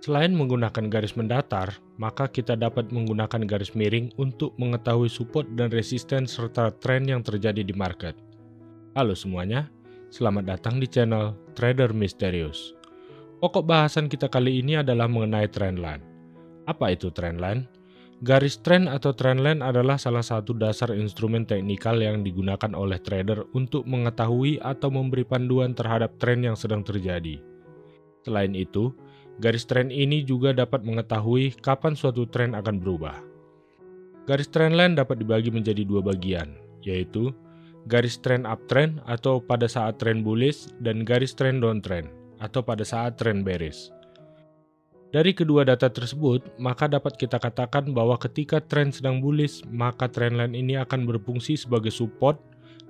Selain menggunakan garis mendatar, maka kita dapat menggunakan garis miring untuk mengetahui support dan resisten serta tren yang terjadi di market. Halo semuanya, selamat datang di channel Trader Misterius. Pokok bahasan kita kali ini adalah mengenai trendline. Apa itu trendline? Garis tren atau trendline adalah salah satu dasar instrumen teknikal yang digunakan oleh trader untuk mengetahui atau memberi panduan terhadap tren yang sedang terjadi. Selain itu, garis tren ini juga dapat mengetahui kapan suatu tren akan berubah. Garis trendline dapat dibagi menjadi dua bagian, yaitu garis tren uptrend atau pada saat tren bullish dan garis tren downtrend atau pada saat tren bearish. Dari kedua data tersebut, maka dapat kita katakan bahwa ketika tren sedang bullish, maka trendline ini akan berfungsi sebagai support,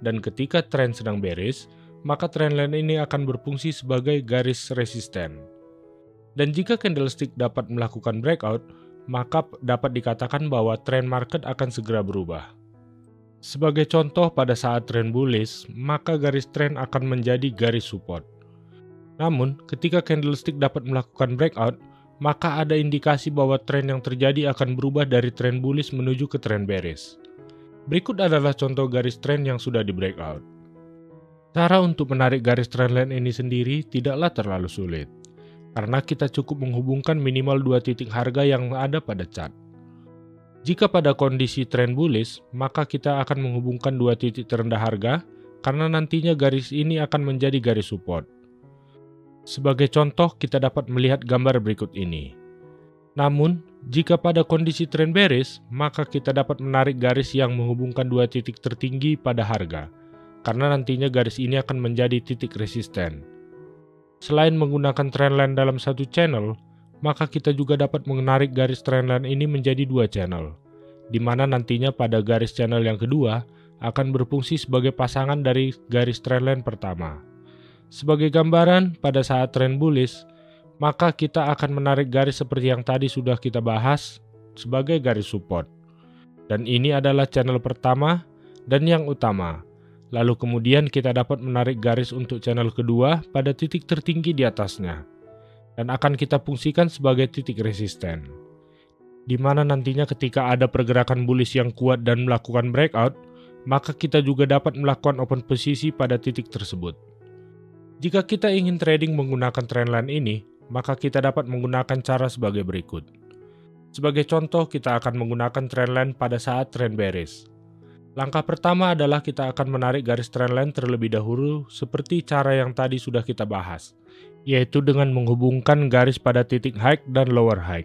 dan ketika tren sedang bearish, maka trendline ini akan berfungsi sebagai garis resisten. Dan jika candlestick dapat melakukan breakout, maka dapat dikatakan bahwa tren market akan segera berubah. Sebagai contoh, pada saat tren bullish, maka garis tren akan menjadi garis support. Namun, ketika candlestick dapat melakukan breakout, maka ada indikasi bahwa tren yang terjadi akan berubah dari tren bullish menuju ke tren bearish. Berikut adalah contoh garis tren yang sudah di breakout. Cara untuk menarik garis trendline ini sendiri tidaklah terlalu sulit, karena kita cukup menghubungkan minimal dua titik harga yang ada pada chart. Jika pada kondisi tren bullish, maka kita akan menghubungkan dua titik terendah harga, karena nantinya garis ini akan menjadi garis support. Sebagai contoh, kita dapat melihat gambar berikut ini. Namun, jika pada kondisi tren bearish, maka kita dapat menarik garis yang menghubungkan dua titik tertinggi pada harga, karena nantinya garis ini akan menjadi titik resisten. Selain menggunakan trendline dalam satu channel, maka kita juga dapat menarik garis trendline ini menjadi dua channel, di mana nantinya pada garis channel yang kedua akan berfungsi sebagai pasangan dari garis trendline pertama. Sebagai gambaran, pada saat tren bullish, maka kita akan menarik garis seperti yang tadi sudah kita bahas sebagai garis support. Dan ini adalah channel pertama dan yang utama. Lalu kemudian kita dapat menarik garis untuk channel kedua pada titik tertinggi di atasnya. Dan akan kita fungsikan sebagai titik resisten. Di mana nantinya ketika ada pergerakan bullish yang kuat dan melakukan breakout, maka kita juga dapat melakukan open posisi pada titik tersebut. Jika kita ingin trading menggunakan trendline ini, maka kita dapat menggunakan cara sebagai berikut. Sebagai contoh, kita akan menggunakan trendline pada saat tren bearish. Langkah pertama adalah kita akan menarik garis trendline terlebih dahulu seperti cara yang tadi sudah kita bahas, yaitu dengan menghubungkan garis pada titik high dan lower high.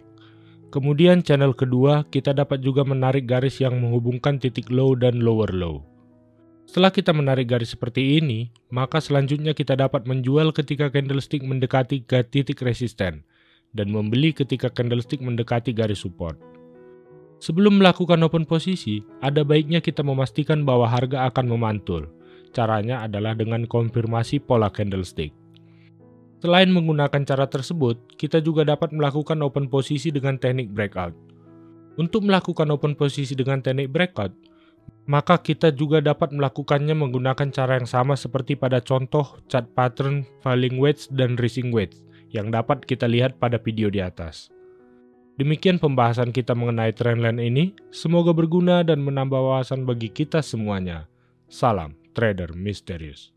Kemudian channel kedua, kita dapat juga menarik garis yang menghubungkan titik low dan lower low. Setelah kita menarik garis seperti ini, maka selanjutnya kita dapat menjual ketika candlestick mendekati titik resisten dan membeli ketika candlestick mendekati garis support. Sebelum melakukan open posisi, ada baiknya kita memastikan bahwa harga akan memantul. Caranya adalah dengan konfirmasi pola candlestick. Selain menggunakan cara tersebut, kita juga dapat melakukan open posisi dengan teknik breakout. Untuk melakukan open posisi dengan teknik breakout, maka kita juga dapat melakukannya menggunakan cara yang sama seperti pada contoh chart pattern falling wedge dan rising wedge yang dapat kita lihat pada video di atas. Demikian pembahasan kita mengenai trendline ini, semoga berguna dan menambah wawasan bagi kita semuanya. Salam Trader Misterius.